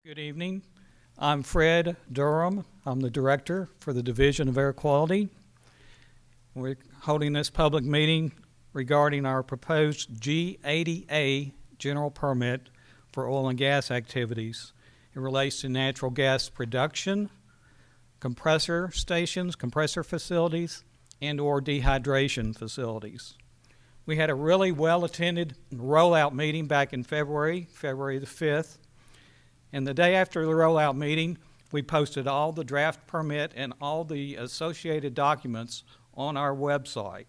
Good evening. I'm Fred Durham. I'm the Director for the Division of Air Quality. We're holding this public meeting regarding our proposed G80-A general permit for oil and gas activities. It relates to natural gas production, compressor stations, compressor facilities, and or dehydration facilities. We had a really well-attended rollout meeting back in February the 5th. And the day after the rollout meeting, we posted all the draft permit and all the associated documents on our website.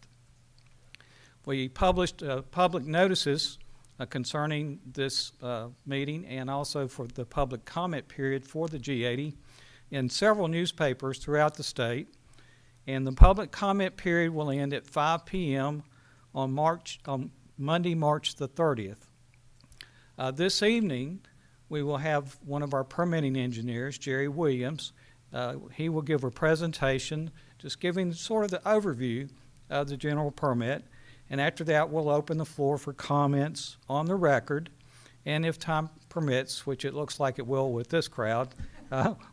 We published public notices concerning this meeting and also for the public comment period for the G80 in several newspapers throughout the state. And the public comment period will end at 5 p.m. on Monday, March the 30th. This evening, we will have one of our permitting engineers, Jerry Williams. He will give a presentation just giving sort of the overview of the general permit. And after that, we'll open the floor for comments on the record. And if time permits, which it looks like it will with this crowd,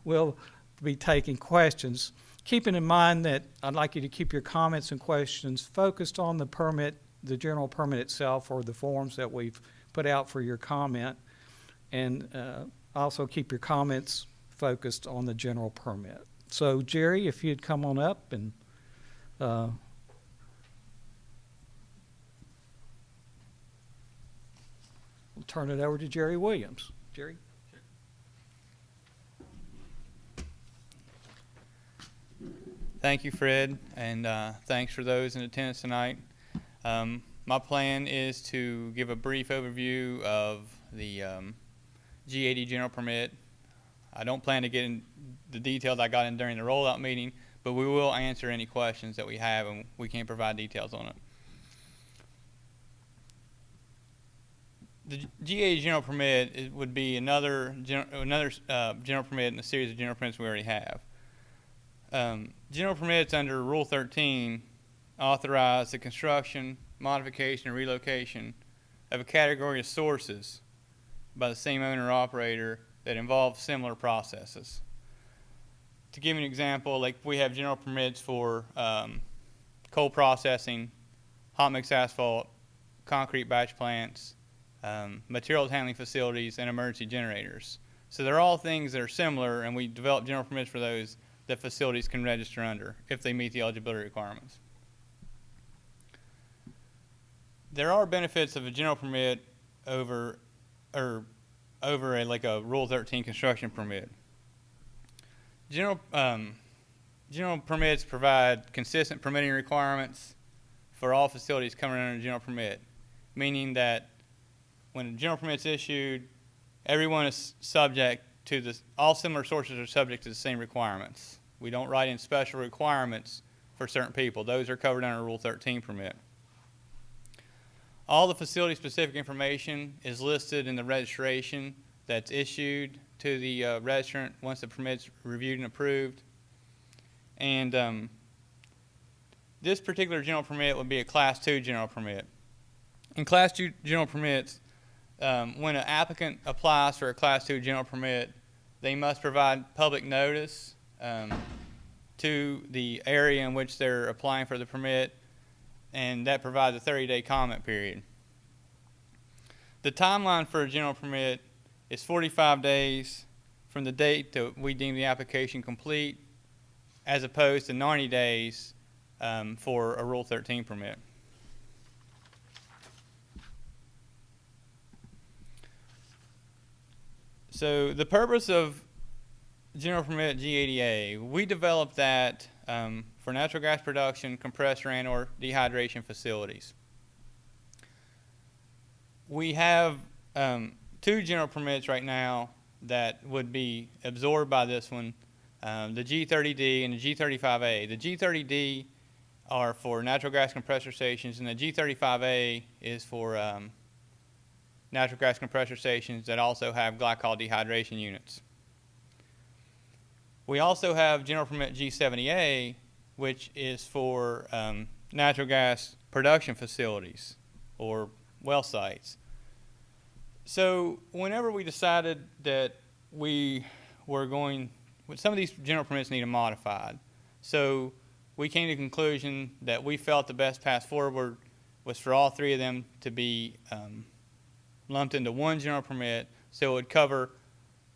we'll be taking questions. Keeping in mind that I'd like you to keep your comments and questions focused on the permit, the general permit itself, or the forms that we've put out for your comment. And also keep your comments focused on the general permit. So Jerry, if you'd come on up and we'll turn it over to Jerry Williams. Jerry? Thank you, Fred, and thanks for those in attendance tonight. My plan is to give a brief overview of the G80 general permit. I don't plan to get in the details I got in during the rollout meeting, but we will answer any questions that we have, and we can provide details on it. The G80 general permit would be another general permit in the series of general permits we already have. General permits under Rule 13 authorize the construction, modification, or relocation of a category of sources by the same owner or operator that involve similar processes. To give you an example, like we have general permits for coal processing, hot mix asphalt, concrete batch plants, materials handling facilities, and emergency generators. So they're all things that are similar, and we develop general permits for those that facilities can register under if they meet the eligibility requirements. There are benefits of a general permit over a Rule 13 construction permit. General permits provide consistent permitting requirements for all facilities coming under a general permit, meaning that when a general permit is issued, everyone is subject to this. All similar sources are subject to the same requirements. We don't write in special requirements for certain people. Those are covered under a Rule 13 permit. All the facility-specific information is listed in the registration that's issued to the registrant once the permit's reviewed and approved. And this particular general permit would be a Class 2 general permit. In Class 2 general permits, when an applicant applies for a Class 2 general permit, they must provide public notice to the area in which they're applying for the permit, and that provides a 30-day comment period. The timeline for a general permit is 45 days from the date that we deem the application complete, as opposed to 90 days for a Rule 13 permit. So the purpose of general permit G80-A, we developed that for natural gas production, compressor, and or dehydration facilities. We have two general permits right now that would be absorbed by this one, the G30-D and the G35-A. The G30-D are for natural gas compressor stations, and the G35-A is for natural gas compressor stations that also have glycol dehydration units. We also have general permit G70-A, which is for natural gas production facilities or well sites. So whenever we decided that we were going, some of these general permits need to be modified. So we came to the conclusion that we felt the best path forward was for all three of them to be lumped into one general permit, so it would cover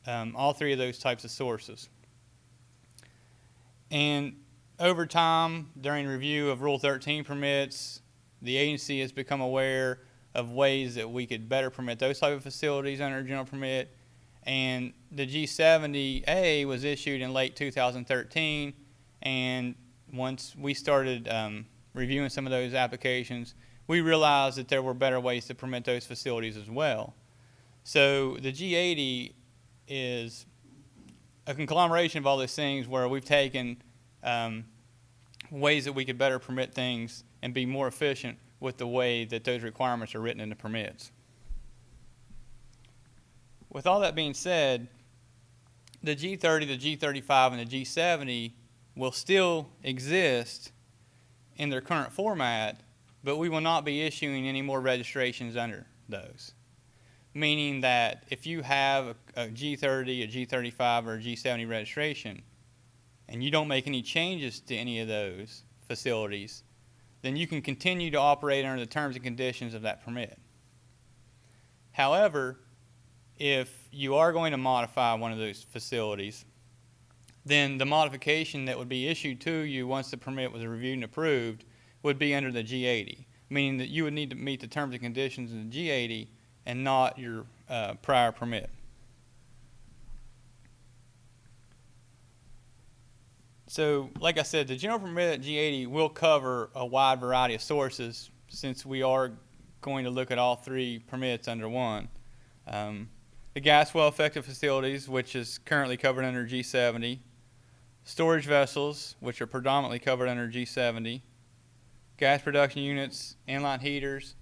all three of those types of sources. And over time, during review of Rule 13 permits, the agency has become aware of ways that we could better permit those type of facilities under a general permit. And the G80-A was issued in late 2013, and once we started reviewing some of those applications, we realized that there were better ways to permit those facilities as well. So the G80 is a conglomeration of all those things where we've taken ways that we could better permit things and be more efficient with the way that those requirements are written in the permits. With all that being said, the G30, the G35, and the G70 will still exist in their current format, but we will not be issuing any more registrations under those. Meaning that if you have a G30, a G35, or a G70 registration, and you don't make any changes to any of those facilities, then you can continue to operate under the terms and conditions of that permit. However, if you are going to modify one of those facilities, then the modification that would be issued to you once the permit was reviewed and approved would be under the G80, meaning that you would need to meet the terms and conditions of the G80 and not your prior permit. So, like I said, the general permit at G80 will cover a wide variety of sources since we are going to look at all three permits under one. The gas well effective facilities, which is currently covered under G70, storage vessels, which are predominantly covered under G70, gas production units, inline heaters,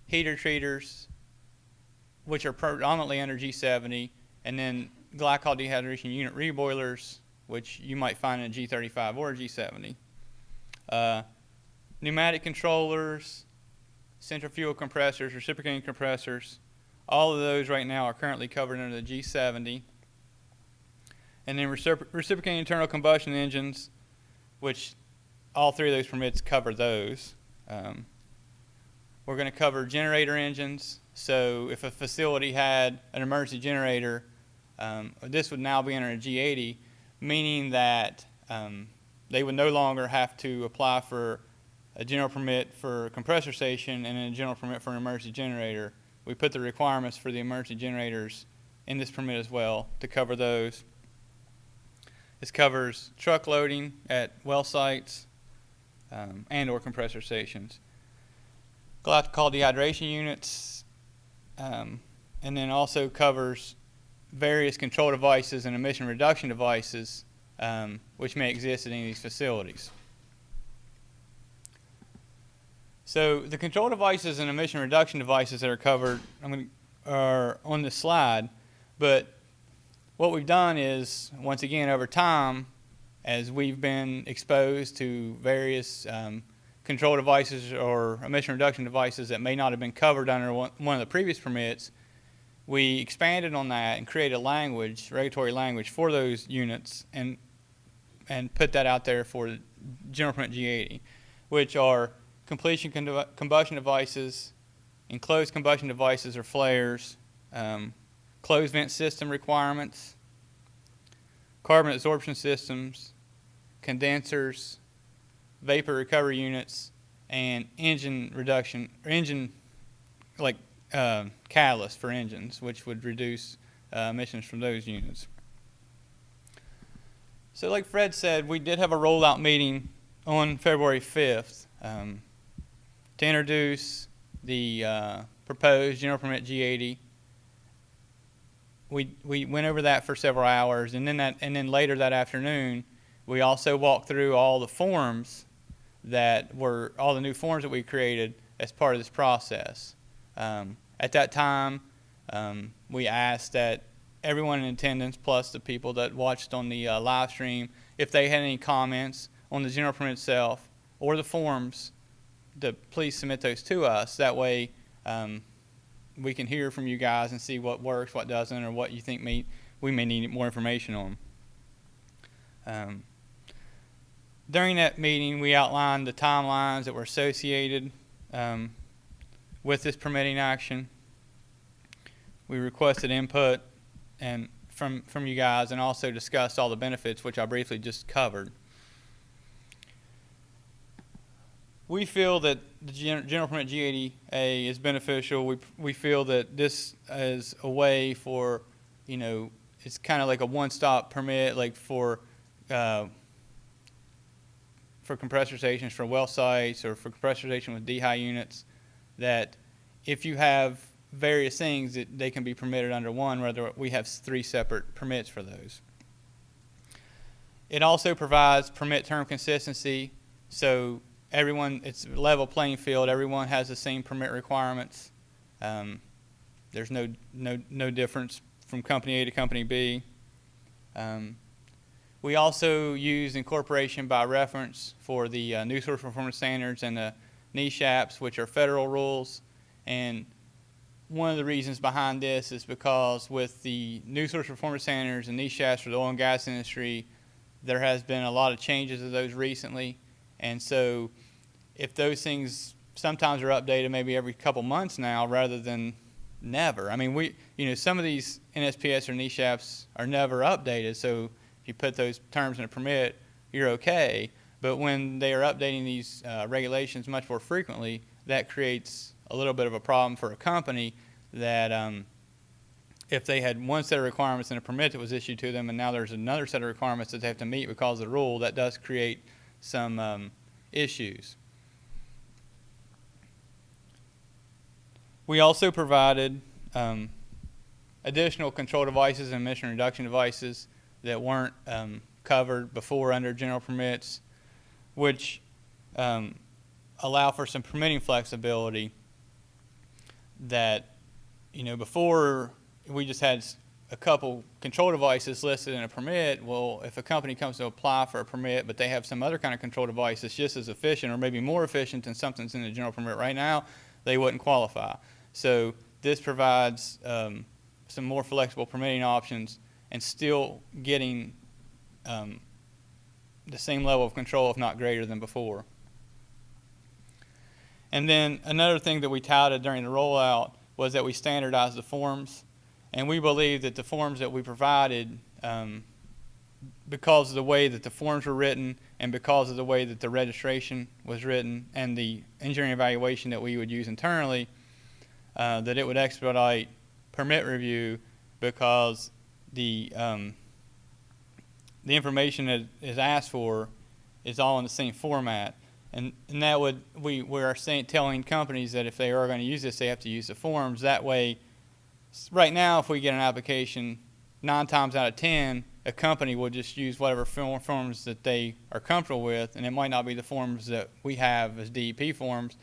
heater treaters, which are predominantly under G70, and then glycol dehydration unit reboilers, which you might find in a G35 or a G70. Pneumatic controllers, centrifugal compressors, reciprocating compressors, all of those right now are currently covered under the G70. And then reciprocating internal combustion engines, which all three of those permits cover those. We're going to cover generator engines. So if a facility had an emergency generator, this would now be under a G80, meaning that they would no longer have to apply for a general permit for a compressor station and a general permit for an emergency generator. We put the requirements for the emergency generators in this permit as well to cover those. This covers truck loading at well sites and or compressor stations. Glycol dehydration units, and then also covers various control devices and emission reduction devices which may exist at any of these facilities. So the control devices and emission reduction devices that are covered are on this slide, but what we've done is, once again, over time, as we've been exposed to various control devices or emission reduction devices that may not have been covered under one of the previous permits, we expanded on that and created language, regulatory language for those units and put that out there for General Permit G80, which are completion combustion devices, enclosed combustion devices or flares, closed vent system requirements, carbon absorption systems, condensers, vapor recovery units, and engine reduction, or engine, like catalyst for engines, which would reduce emissions from those units. So like Fred said, we did have a rollout meeting on February 5th to introduce the proposed General Permit G80. We went over that for several hours, and then later that afternoon, we also walked through all the forms all the new forms that we created as part of this process. At that time, we asked that everyone in attendance, plus the people that watched on the live stream, if they had any comments on the general permit itself or the forms, to please submit those to us. That way we can hear from you guys and see what works, what doesn't, or what you think we may need more information on. During that meeting, we outlined the timelines that were associated with this permitting action. We requested input and from you guys, and also discussed all the benefits, which I briefly just covered. We feel that the General Permit G80-A is beneficial. We feel that this is a way for, it's kind of like a one-stop permit, like for compressor stations, for well sites, or for compressor station with D-high units, that if you have various things, that they can be permitted under one, whether we have 3 separate permits for those. It also provides permit term consistency, so everyone, it's a level playing field. Everyone has the same permit requirements. There's no difference from company A to company B. We also use incorporation by reference for the New Source Performance Standards and the NESHAPs, which are federal rules. And one of the reasons behind this is because with the New Source Performance Standards and NESHAPs for the oil and gas industry, there has been a lot of changes to those recently. And so if those things sometimes are updated maybe every couple months now rather than never. I mean, some of these NSPS or NESHAPs are never updated, so if you put those terms in a permit, you're okay. But when they are updating these regulations much more frequently, that creates a little bit of a problem for a company that if they had one set of requirements in a permit that was issued to them and now there's another set of requirements that they have to meet because of the rule, that does create some issues. We also provided additional control devices and emission reduction devices that weren't covered before under general permits, which allow for some permitting flexibility that, before we just had a couple control devices listed in a permit. Well, if a company comes to apply for a permit, but they have some other kind of control device that's just as efficient or maybe more efficient than something that's in the general permit right now, they wouldn't qualify. So this provides some more flexible permitting options and still getting the same level of control, if not greater than before. And then another thing that we touted during the rollout was that we standardized the forms. And we believe that the forms that we provided, because of the way that the forms were written and because of the way that the registration was written and the engineering evaluation that we would use internally, that it would expedite permit review because the information that is asked for is all in the same format. And that would, we are telling companies that if they are going to use this, they have to use the forms. That way, right now, if we get an application, 9 times out of 10, a company will just use whatever forms that they are comfortable with, and it might not be the forms that we have as DEP forms.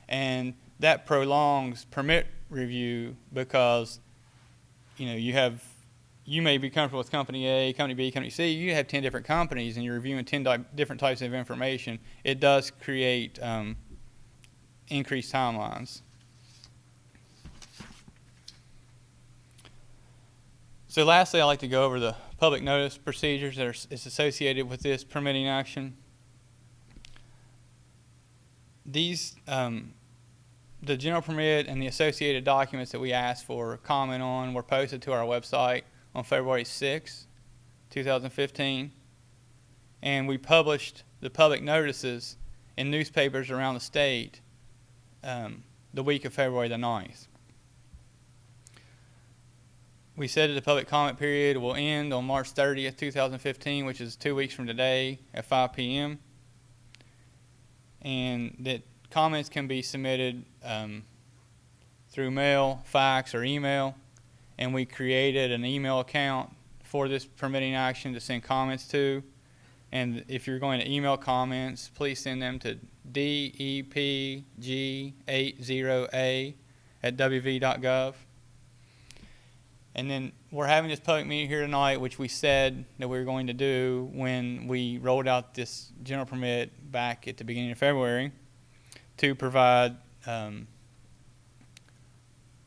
And that prolongs permit review because, you may be comfortable with company A, company B, company C. You have 10 different companies and you're reviewing 10 different types of information. It does create increased timelines. So lastly, I'd like to go over the public notice procedures that is associated with this permitting action. These, the general permit and the associated documents that we asked for comment on were posted to our website on February 6, 2015, and we published the public notices in newspapers around the state the week of February the 9th. We said that the public comment period will end on March 30th, 2015, which is 2 weeks from today at 5 p.m., and that comments can be submitted through mail, fax, or email. And we created an email account for this permitting action to send comments to. And if you're going to email comments, please send them to DEPG80A at wv.gov. And then we're having this public meeting here tonight, which we said that we were going to do when we rolled out this general permit back at the beginning of February, to provide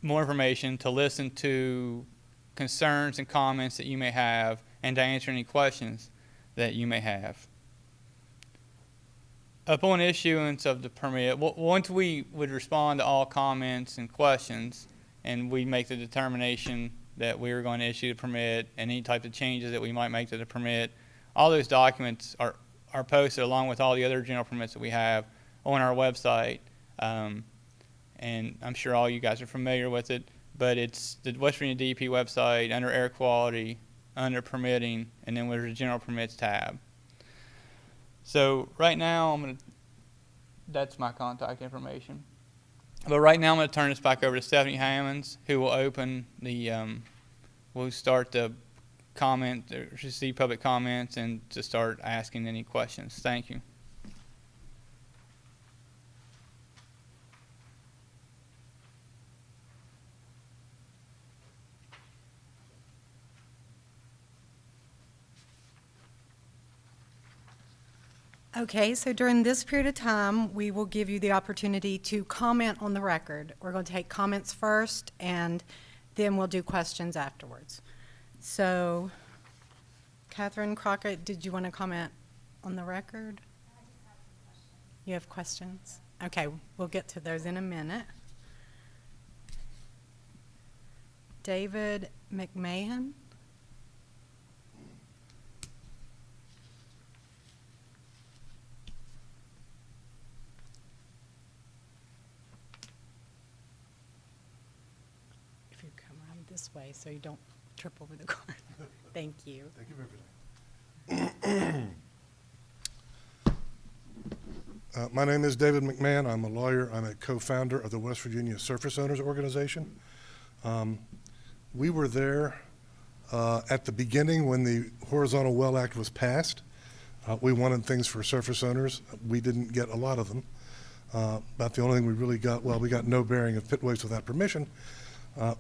more information, to listen to concerns and comments that you may have and to answer any questions that you may have. Upon issuance of the permit, once we would respond to all comments and questions, and we make the determination that we are going to issue the permit and any type of changes that we might make to the permit, all those documents are posted along with all the other general permits that we have on our website. And I'm sure all you guys are familiar with it, but it's the West Virginia DEP website under air quality, under permitting, and then there's a general permits tab. So right now, that's my contact information. But right now I'm going to turn this back over to Stephanie Hammonds, who will open the, we'll start the receive public comments and to start asking any questions. Thank you. Okay, so during this period of time, we will give you the opportunity to comment on the record. We're going to take comments first, and then we'll do questions afterwards. So, Catherine Crockett, did you want to comment on the record? I just have some questions. You have questions? Okay, we'll get to those in a minute. David McMahon? If you come around this way so you don't trip over the car. Thank you. Thank you for everything. My name is David McMahon. I'm a lawyer. I'm a co-founder of the West Virginia Surface Owners Organization. We were there at the beginning when the Horizontal Well Act was passed. We wanted things for surface owners. We didn't get a lot of them. About the only thing we really got, well, we got no bearing of pit waste without permission,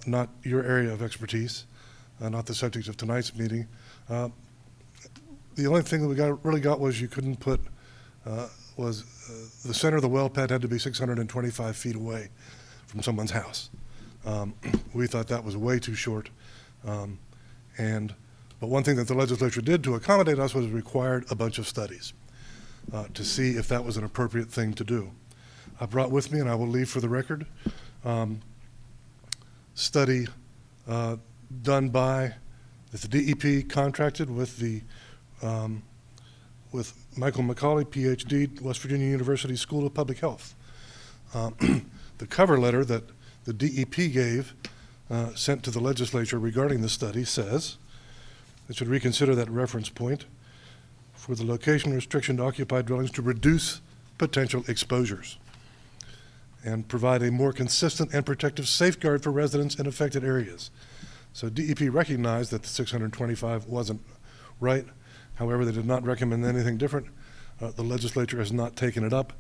not your area of expertise, not the subject of tonight's meeting. The only thing that we really got was you couldn't put, the center of the well pad had to be 625 feet away from someone's house. We thought that was way too short. But one thing that the legislature did to accommodate us was it required a bunch of studies to see if that was an appropriate thing to do. I brought with me, and I will leave for the record, study done by, that the DEP contracted with the with Michael McCauley, PhD, West Virginia University School of Public Health. The cover letter that the DEP gave, sent to the legislature regarding the study, says it should reconsider that reference point for the location restriction to occupied dwellings to reduce potential exposures and provide a more consistent and protective safeguard for residents in affected areas. So DEP recognized that the 625 wasn't right. However, they did not recommend anything different. The legislature has not taken it up.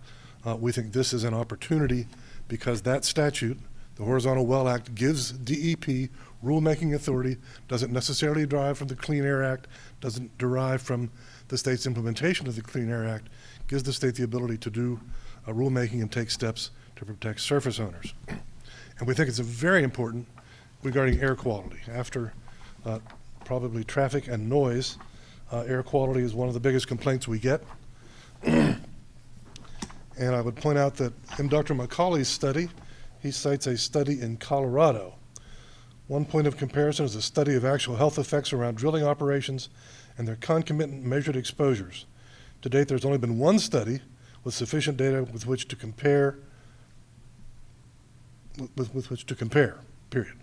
We think this is an opportunity because that statute, the Horizontal Well Act, gives DEP rulemaking authority, doesn't necessarily derive from the Clean Air Act, doesn't derive from the state's implementation of the Clean Air Act, gives the state the ability to do rulemaking and take steps to protect surface owners. And we think it's very important regarding air quality. After probably traffic and noise, air quality is one of the biggest complaints we get. And I would point out that in Dr. McCauley's study, he cites a study in Colorado. One point of comparison is a study of actual health effects around drilling operations and their concomitant measured exposures. To date, there's only been one study with sufficient data with which to compare, period.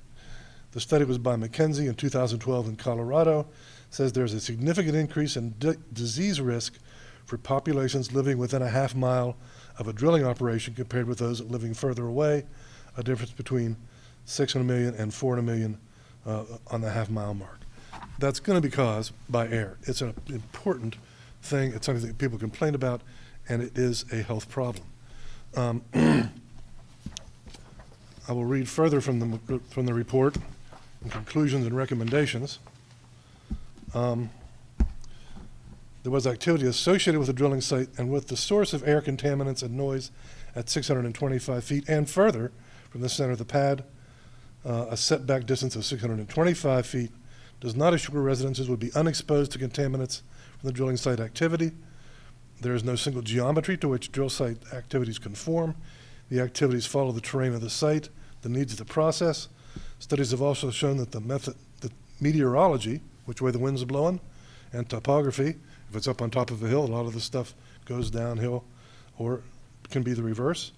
The study was by McKenzie in 2012 in Colorado, says there's a significant increase in disease risk for populations living within a half mile of a drilling operation compared with those living further away, a difference between 6 in a million and 4 in a million on the half mile mark. That's going to be caused by air. It's an important thing. It's something that people complain about, and it is a health problem. I will read further from the report and conclusions and recommendations. There was activity associated with the drilling site and with the source of air contaminants and noise at 625 feet and further from the center of the pad. a setback distance of 625 feet, does not assure residences would be unexposed to contaminants from the drilling site activity. There is no single geometry to which drill site activities conform. The activities follow the terrain of the site, the needs of the process. Studies have also shown that the meteorology, which way the wind's blowing, and topography, if it's up on top of a hill, a lot of the stuff goes downhill, or can be the reverse.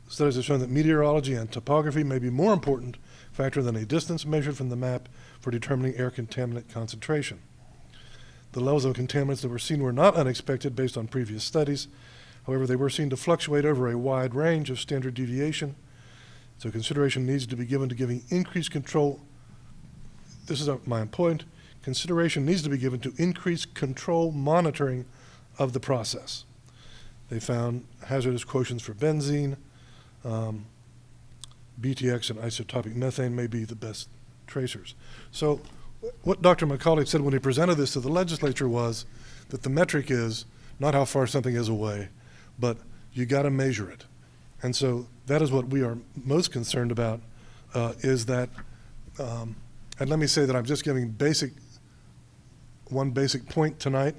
Studies have shown that meteorology and topography may be more important factor than a distance measured from the map for determining air contaminant concentration. The levels of contaminants that were seen were not unexpected based on previous studies. However, they were seen to fluctuate over a wide range of standard deviation. So consideration needs to be given to giving increased control. This is my point. Consideration needs to be given to increased control monitoring of the process. They found hazardous quotients for benzene, BTX and isotopic methane may be the best tracers. So what Dr. McCauley said when he presented this to the legislature was that the metric is not how far something is away, but you got to measure it. And so that is what we are most concerned about, is that, and let me say that I'm just giving one basic point tonight.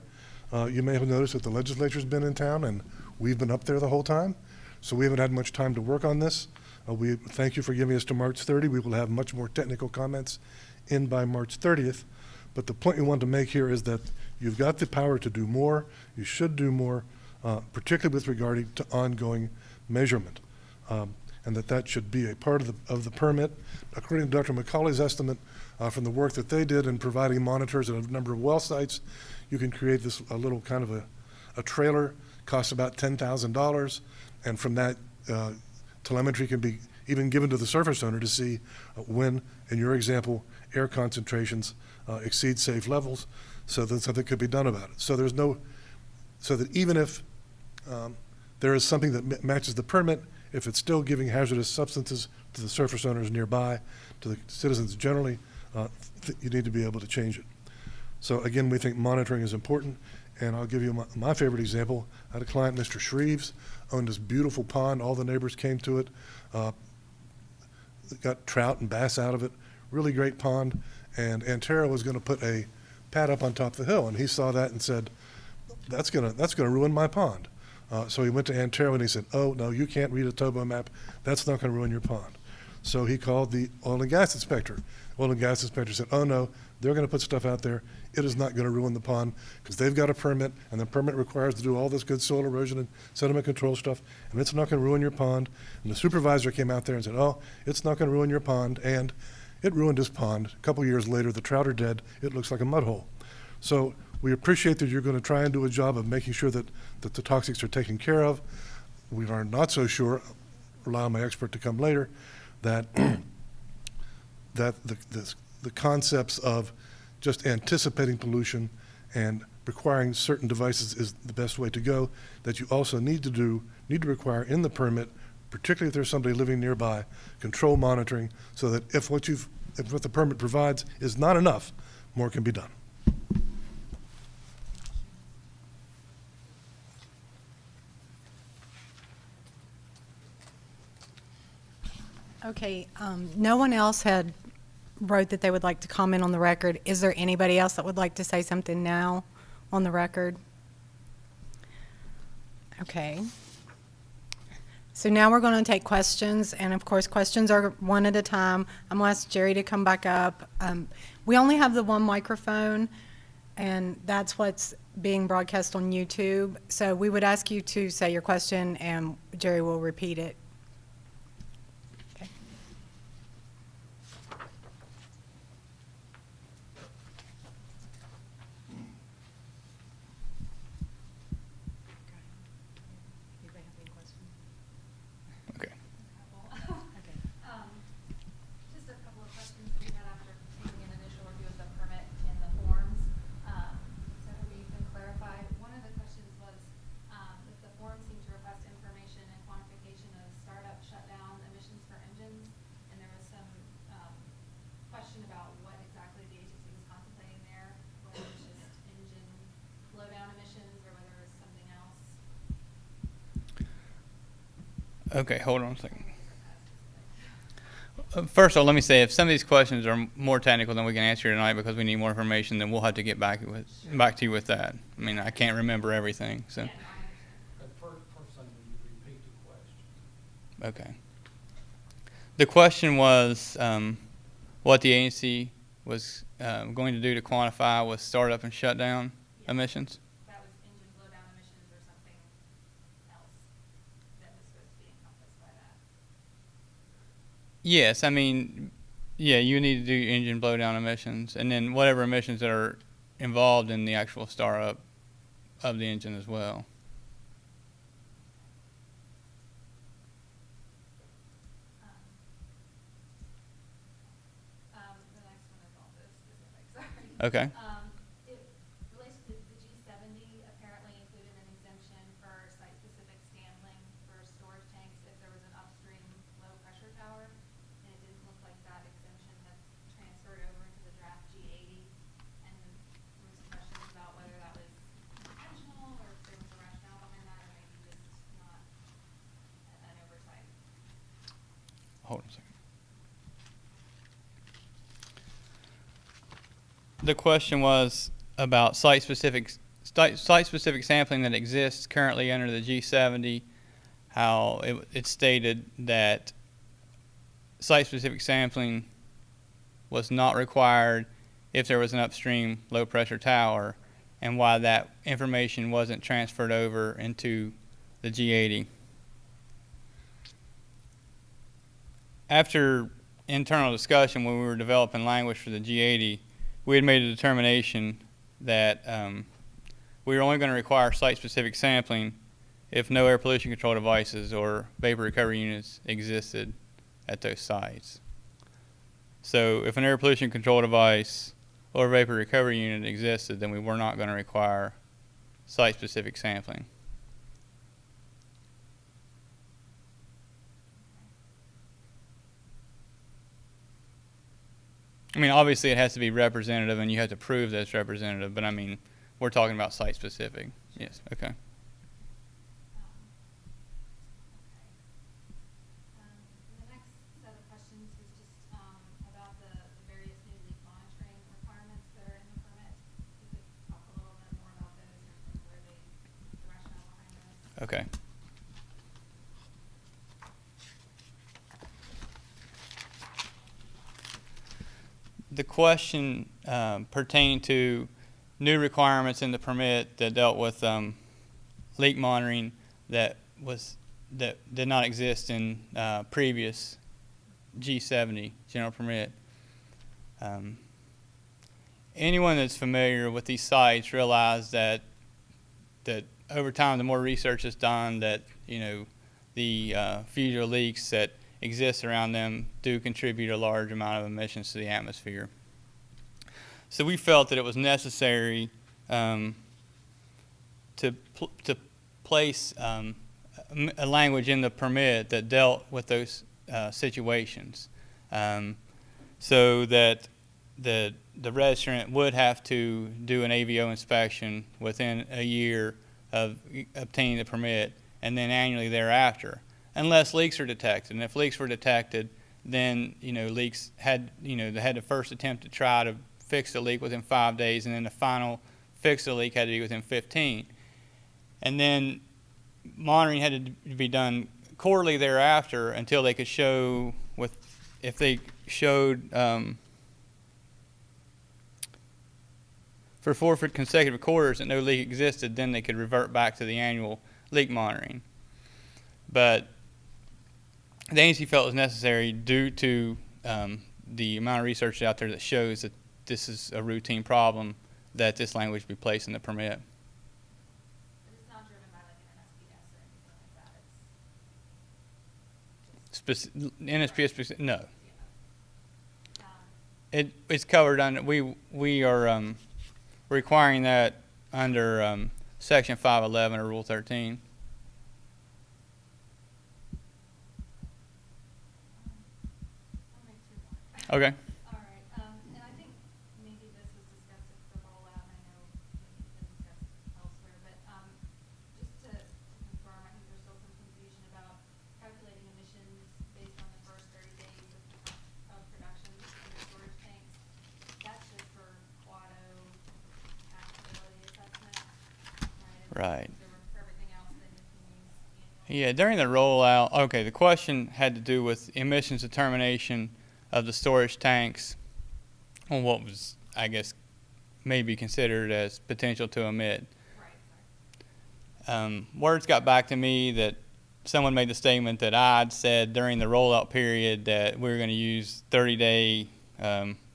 You may have noticed that the legislature's been in town and we've been up there the whole time. So we haven't had much time to work on this. We thank you for giving us to March 30. We will have much more technical comments in by March 30th. But the point we want to make here is that you've got the power to do more. You should do more, particularly with regard to ongoing measurement. And that should be a part of the permit. According to Dr. McCauley's estimate, from the work that they did in providing monitors at a number of well sites, you can create this a little kind of a trailer, costs about $10,000. And from that, telemetry can be even given to the surface owner to see when, in your example, air concentrations exceed safe levels, so that something could be done about it. So so that even if there is something that matches the permit, if it's still giving hazardous substances to the surface owners nearby, to the citizens generally, you need to be able to change it. So again, we think monitoring is important. And I'll give you my favorite example. I had a client, Mr. Shreves, owned this beautiful pond. All the neighbors came to it. Got trout and bass out of it. Really great pond. And Antero was going to put a pad up on top of the hill. And he saw that and said, that's gonna ruin my pond. So he went to Antero and he said, oh, no, you can't read a topo map. That's not going to ruin your pond. So he called the oil and gas inspector. Oil and gas inspector said, oh, no, they're going to put stuff out there. It is not going to ruin the pond because they've got a permit, and the permit requires to do all this good soil erosion and sediment control stuff, and it's not going to ruin your pond. And the supervisor came out there and said, oh, it's not going to ruin your pond, and it ruined his pond. A couple years later, the trout are dead. It looks like a mud hole. So we appreciate that you're going to try and do a job of making sure that the toxics are taken care of. We are not so sure, rely on my expert to come later, that the concepts of just anticipating pollution and requiring certain devices is the best way to go, that you also need to require in the permit, particularly if there's somebody living nearby, control monitoring, so that if what the permit provides is not enough, more can be done. Okay, no one else had wrote that they would like to comment on the record. Is there anybody else that would like to say something now on the record? Okay. So now we're going to take questions, and of course questions are one at a time. I'm going to ask Jerry to come back up. We only have the one microphone, and that's what's being broadcast on YouTube. So we would ask you to say your question, and Jerry will repeat it. Okay. Just a couple of questions that we had after taking an initial review of the permit and the forms. So maybe you can clarify. One of the questions was that the forms seem to request information and quantification of Okay, hold on a second. First of all, let me say, if some of these questions are more technical than we can answer tonight because we need more information, then we'll have to get back to you with that. I mean, I can't remember everything, so. First thing, will you repeat the question? Okay. The question was what the agency was going to do to quantify with startup and shutdown emissions. That was engine blowdown emissions or something else that was supposed to be encompassed by that. Yes, I mean, yeah, you need to do engine blowdown emissions, and then whatever emissions that are involved in the actual startup of the engine as well. The next one is also specific, sorry. Okay. It relates to the G70 apparently included an exemption for site-specific sampling for storage tanks if there was an upstream low-pressure tower, and it didn't look like that exemption had transferred over into the draft G80, and there were some questions about whether that was intentional or if there was a rationale behind that, or maybe just not an oversight. Hold on a second. The question was about site-specific sampling that exists currently under the G70. How it stated that site-specific sampling was not required if there was an upstream low-pressure tower, and why that information wasn't transferred over into the G80. After internal discussion when we were developing language for the G80, we had made a determination that we were only going to require site-specific sampling if no air pollution control devices or vapor recovery units existed at those sites. So if an air pollution control device or vapor recovery unit existed, then we were not going to require site-specific sampling. I mean, obviously it has to be representative and you have to prove that it's representative, but I mean, we're talking about site-specific. Yes, okay. The next set of questions was just about the various new leak monitoring requirements that are in the permit. If you could talk a little bit more about those and where the rationale behind those. Okay. The question pertaining to new requirements in the permit that dealt with leak monitoring that did not exist in previous G70 general permit. Anyone that's familiar with these sites realize that over time, the more research is done, that the fugitive leaks that exist around them do contribute a large amount of emissions to the atmosphere. So we felt that it was necessary to place a language in the permit that dealt with those situations, so that the registrant would have to do an AVO inspection within a year of obtaining the permit, and then annually thereafter, unless leaks are detected. And if leaks were detected, then leaks had they had to first attempt to try to fix the leak within 5 days, and then the final fix of the leak had to be within 15. And then monitoring had to be done quarterly thereafter until they could show if they showed for 4 consecutive quarters that no leak existed, then they could revert back to the annual leak monitoring. But the agency felt it was necessary due to the amount of research out there that shows that this is a routine problem, that this language be placed in the permit. But it's not driven by like an SPS or anything like that. NSPS, no. Yeah. It's covered under, we are requiring that under Section 511 or Rule 13. I'll make 2 more. Okay. All right, and I think maybe this was discussed at the rollout, and I know maybe it's been discussed elsewhere, but just to confirm, I think there's still some confusion about calculating Right. For everything else, then you can use annual. Yeah, during the rollout, okay, the question had to do with emissions determination of the storage tanks on what was, I guess, maybe considered as potential to emit. Right, Words got back to me that someone made the statement that I'd said during the rollout period that we were going to use 30-day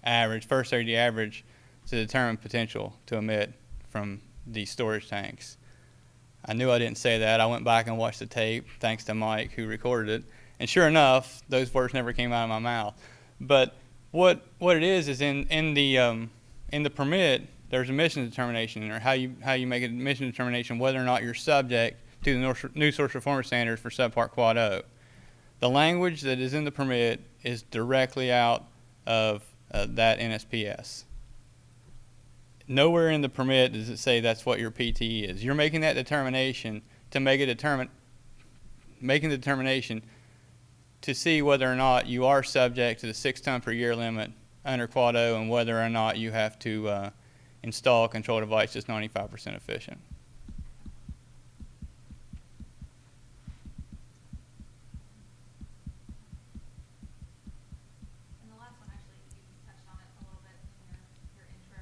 average, first 30-day average, to determine potential to emit from these storage tanks. I knew I didn't say that. I went back and watched the tape, thanks to Mike who recorded it, and sure enough, those words never came out of my mouth. But what it is in the permit, there's emission determination, or how you make an emission determination whether or not you're subject to the new source performance standards for subpart quad O. The language that is in the permit is directly out of that NSPS. Nowhere in the permit does it say that's what your PT is. You're making that determination to making the determination to see whether or not you are subject to the 6 ton per year limit under quad O, and whether or not you have to install a control device that's 95% efficient. And the last one, actually, you touched on it a little bit in your intro,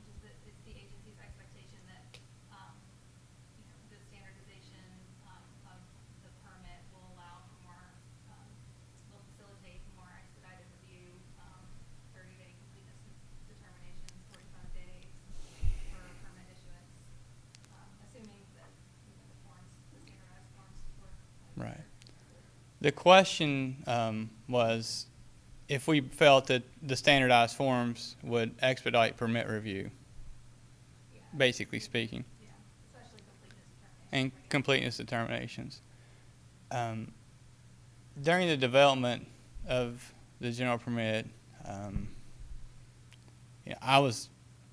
just that it's the agency's expectation that, the standardization of the permit will allow for more, will facilitate more expedited review, 30-day completeness determinations, 45 days for permit issuance, assuming that, the forms, the standardized forms work. Right. The question was if we felt that the standardized forms would expedite permit review, Yeah. basically speaking, Yeah, especially completeness determination. and completeness determinations. During the development of the general permit, I was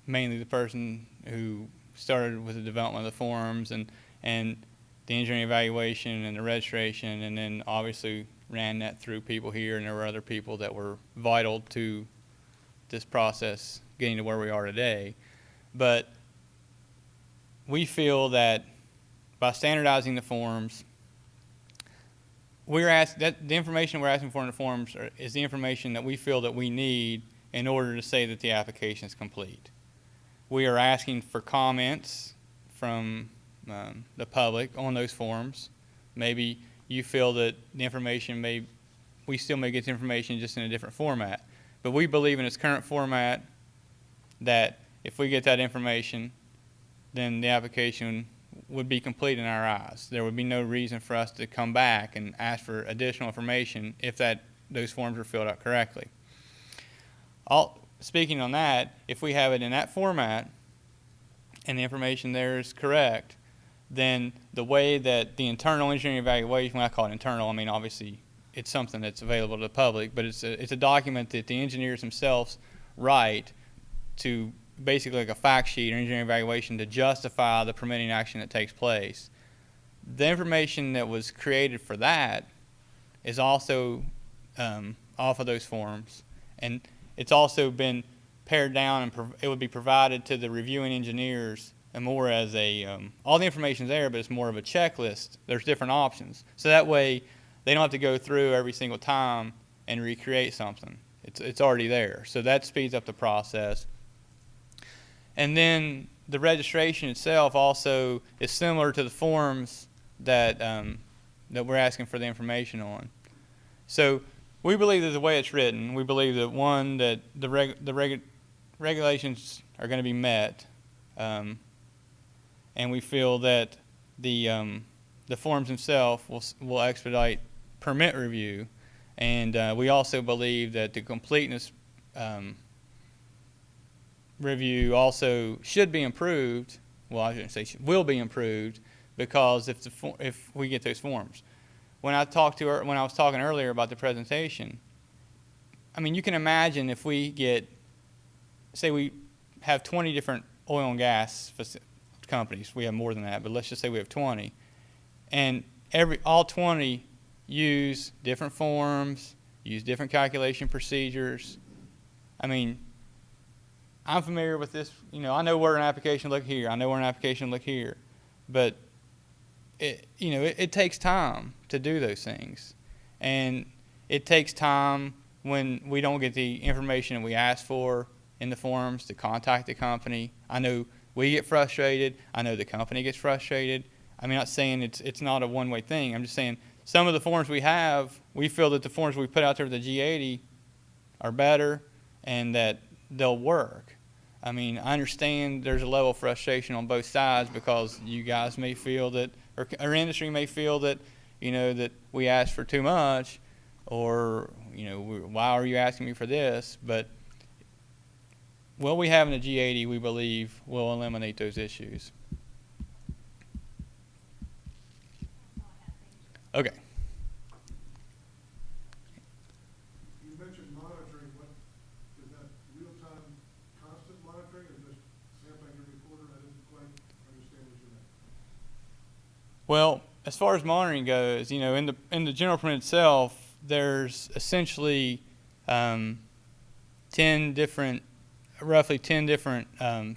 mainly the person who started with the development of the forms and the engineering evaluation and the registration, and then obviously ran that through people here, and there were other people that were vital to this process getting to where we are today. But we feel that by standardizing the forms, the information we're asking for in the forms is the information that we feel that we need in order to say that the application is complete. We are asking for comments from the public on those forms. Maybe you feel that the information we still may get the information just in a different format. But we believe in its current format that if we get that information, then the application would be complete in our eyes. There would be no reason for us to come back and ask for additional information if those forms are filled out correctly. Speaking on that, if we have it in that format and the information there is correct, then the way that the internal engineering evaluation, when I call it internal, I mean obviously it's something that's available to the public, but it's a document that the engineers themselves write to basically like a fact sheet or engineering evaluation to justify the permitting action that takes place. The information that was created for that is also off of those forms, and it's also been pared down, and it would be provided to the reviewing engineers and more as all the information's there, but it's more of a checklist. There's different options. So that way they don't have to go through every single time and recreate something. It's already there. So that speeds up the process. And then the registration itself also is similar to the forms that we're asking for the information on. So we believe that the way it's written, we believe that one, that the regulations are going to be met, and we feel that the forms themselves will expedite permit review, and we also believe that the completeness review also should be improved. Well, I shouldn't say will be improved, because if we get those forms. When I was talking earlier about the presentation, I mean, you can imagine if we get, say we have 20 different oil and gas companies. We have more than that, but let's just say we have 20. And all 20 use different forms, use different calculation procedures. I mean, I'm familiar with this. I know where an application look here. I know where an application look here. but it takes time to do those things, and it takes time when we don't get the information that we ask for in the forms to contact the company. I know we get frustrated. I know the company gets frustrated. I'm not saying it's not a one-way thing. I'm just saying some of the forms we have, we feel that the forms we put out there with the G80 are better and that they'll work. I mean, I understand there's a level of frustration on both sides because you guys may feel that, or our industry may feel that, that we ask for too much, or, why are you asking me for this? But what we have in the G80, we believe, will eliminate those issues. Okay. You mentioned monitoring. What is that? Real-time, constant monitoring, or just sampling every quarter? I didn't quite understand what you meant. Well, as far as monitoring goes, in the general permit itself, there's essentially roughly 10 different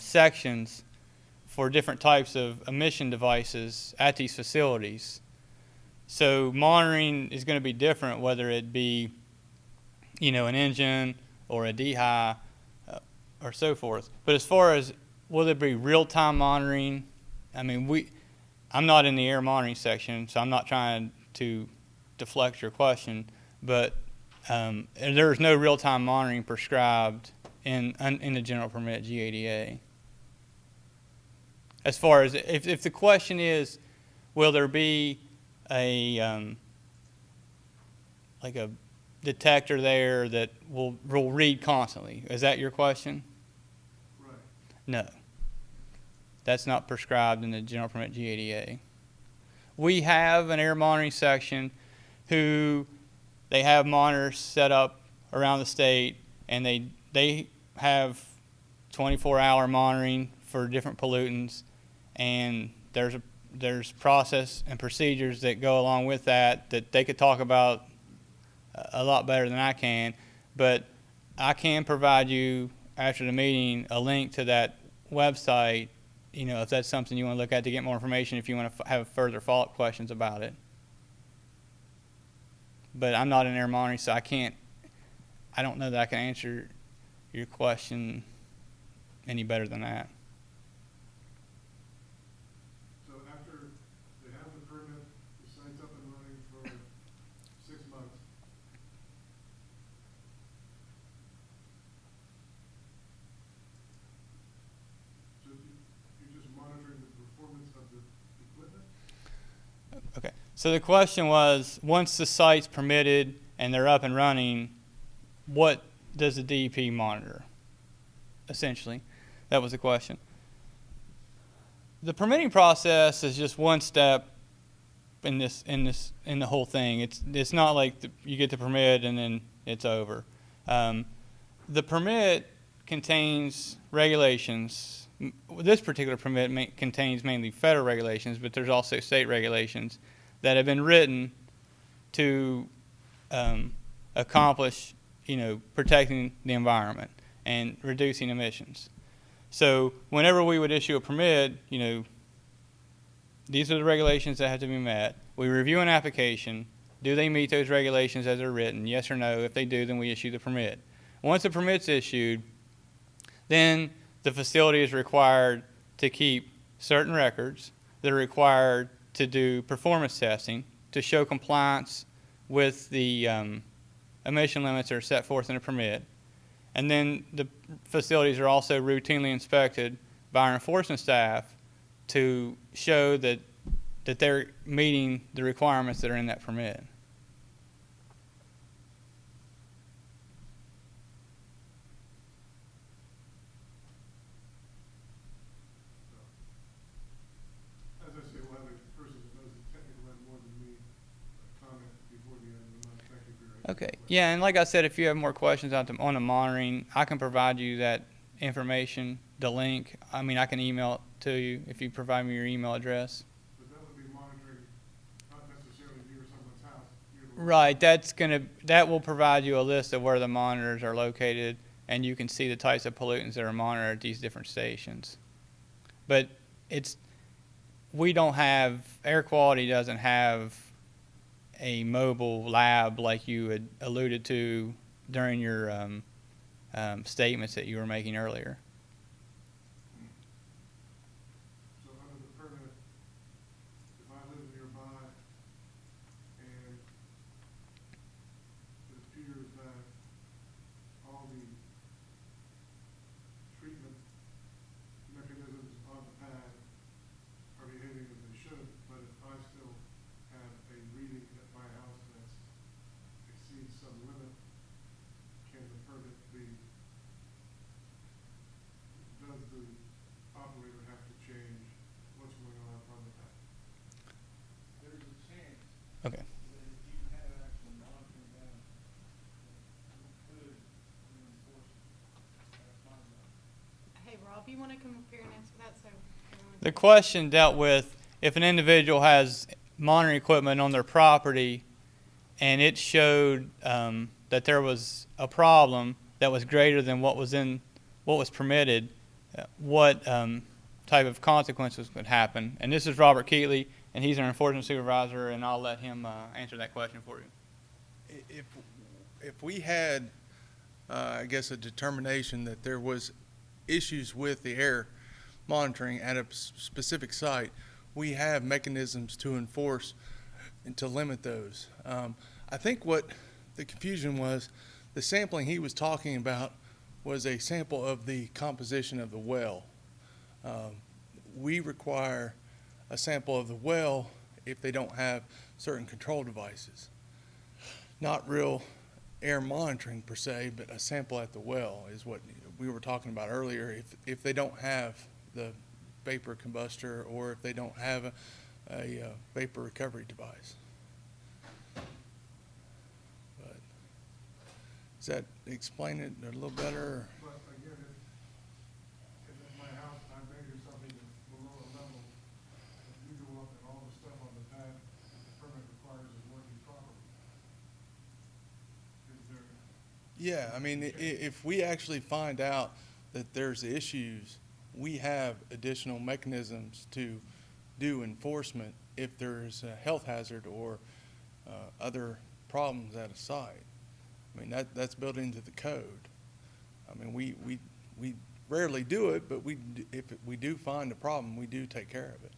sections for different types of emission devices at these facilities. So monitoring is going to be different, whether it be, an engine or a DHI or so forth. But as far as will it be real-time monitoring, I'm not in the air monitoring section, so I'm not trying to deflect your question, but there's no real-time monitoring prescribed in the general permit G80-A. As far as if the question is, will there be a detector there that will read constantly? Is that your question? Right. No. That's not prescribed in the general permit G80-A. We have an air monitoring section who they have monitors set up around the state, and they have 24-hour monitoring for different pollutants, and there's process and procedures that go along with that they could talk about a lot better than I can, but I can provide you after the meeting a link to that website, if that's something you want to look at to get more information, if you want to have further follow-up questions about it. But I'm not in air monitoring, so I don't know that I can answer your question any better than that. So after they have the permit, the site's up and running for 6 months. So you're just monitoring the performance of the equipment? Okay. So the question was, once the site's permitted and they're up and running, what does the DEP monitor? Essentially, that was the question. The permitting process is just one step in the whole thing. It's not like you get the permit and then it's over. The permit contains regulations. This particular permit contains mainly federal regulations, but there's also state regulations that have been written to accomplish, protecting the environment and reducing emissions. So whenever we would issue a permit, these are the regulations that have to be met. We review an application. Do they meet those regulations as they're written? Yes or no. If they do, then we issue the permit. Once the permit's issued, then the facility is required to keep certain records. They're required to do performance testing to show compliance with the emission limits that are set forth in a permit. And then the facilities are also routinely inspected by our enforcement staff to show that they're meeting the requirements that are in that permit. As I say, we'll have a person that knows the technical end more than me comment before the end of the month. Thank you for your Okay. Yeah, and like I said, if you have more questions on the monitoring, I can provide you that information, the link. I can email it to you if you provide me your email address. But that would be monitoring, not necessarily near someone's house. Right. That will provide you a list of where the monitors are located, and you can see the types of pollutants that are monitored at these different stations. But we don't have, air quality doesn't have a mobile lab like you had alluded to during your statements that you were making earlier. So under the permit, if I live nearby and it appears that all the treatment mechanisms on the pad are behaving as they should, but if I still have a reading at my house that exceeds some limit, can the permit be, does the operator have to change what's going on the pad? There's a chance Okay. that if you have actual monitoring done, it could reinforce it. That's my job. Hey, Rob, you want to come up here and answer that? The question dealt with if an individual has monitoring equipment on their property and it showed that there was a problem that was greater than what was permitted, what type of consequences would happen. And this is Robert Keatley, and he's our enforcement supervisor, and I'll let him answer that question for you. If we had, I guess, a determination that there was issues with the air monitoring at a specific site, we have mechanisms to enforce and to limit those. I think what the confusion was, the sampling he was talking about was a sample of the composition of the well. We require a sample of the well if they don't have certain control devices. Not real air monitoring per se, but a sample at the well is what we were talking about earlier. If they don't have the vapor combustor or if they don't have a vapor recovery device. But does that explain it a little better? But again, if at my house I measure something that's below a level, if you go up and all the stuff on the pad that the permit requires is working properly, is there? Yeah, I mean, if we actually find out that there's issues, we have additional mechanisms to do enforcement if there's a health hazard or other problems at a site. I mean, that's built into the code. I mean, we rarely do it, but if we do find a problem, we do take care of it.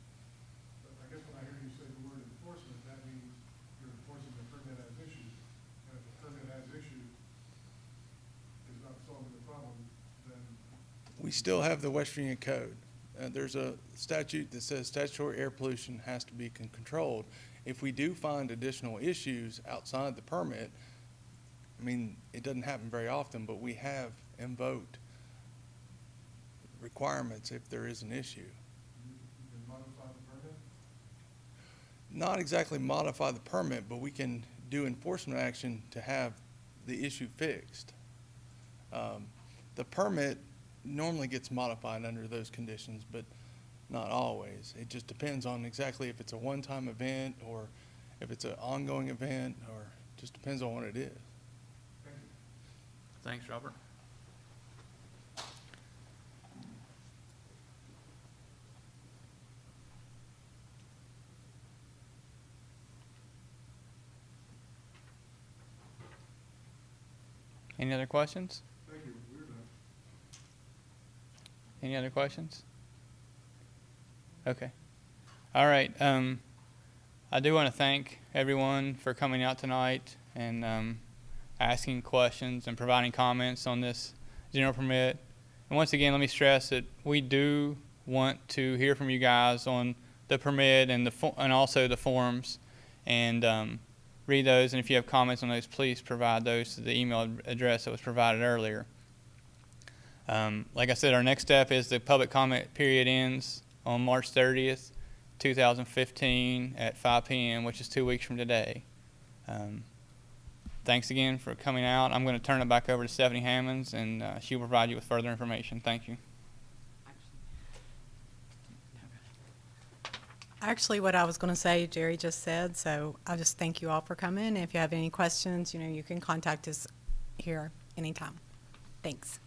But I guess when I hear you say the word enforcement, that means you're enforcing the permit as issued. And if the permit as issued is not solving the problem, then We still have the West Virginia Code. There's a statute that says statutory air pollution has to be controlled. If we do find additional issues outside the permit, I mean, it doesn't happen very often, but we have invoked requirements if there is an issue. you can modify the permit. Not exactly modify the permit, but we can do enforcement action to have the issue fixed. The permit normally gets modified under those conditions, but not always. It just depends on exactly if it's a one-time event or if it's an ongoing event, or just depends on what it is. Thanks, Robert. Any other questions? Thank you, we're done. Any other questions? Okay. All right. I do want to thank everyone for coming out tonight and asking questions and providing comments on this general permit. And once again, let me stress that we do want to hear from you guys on the permit and and also the forms, and read those. And if you have comments on those, please provide those to the email address that was provided earlier. Like I said, our next step is the public comment period ends on March 30th, 2015 at 5 p.m., which is 2 weeks from today. Thanks again for coming out. I'm going to turn it back over to Stephanie Hammonds, and she'll provide you with further information. Thank you. Actually, what I was going to say, Jerry just said, so I just thank you all for coming. If you have any questions, you can contact us here anytime. Thanks.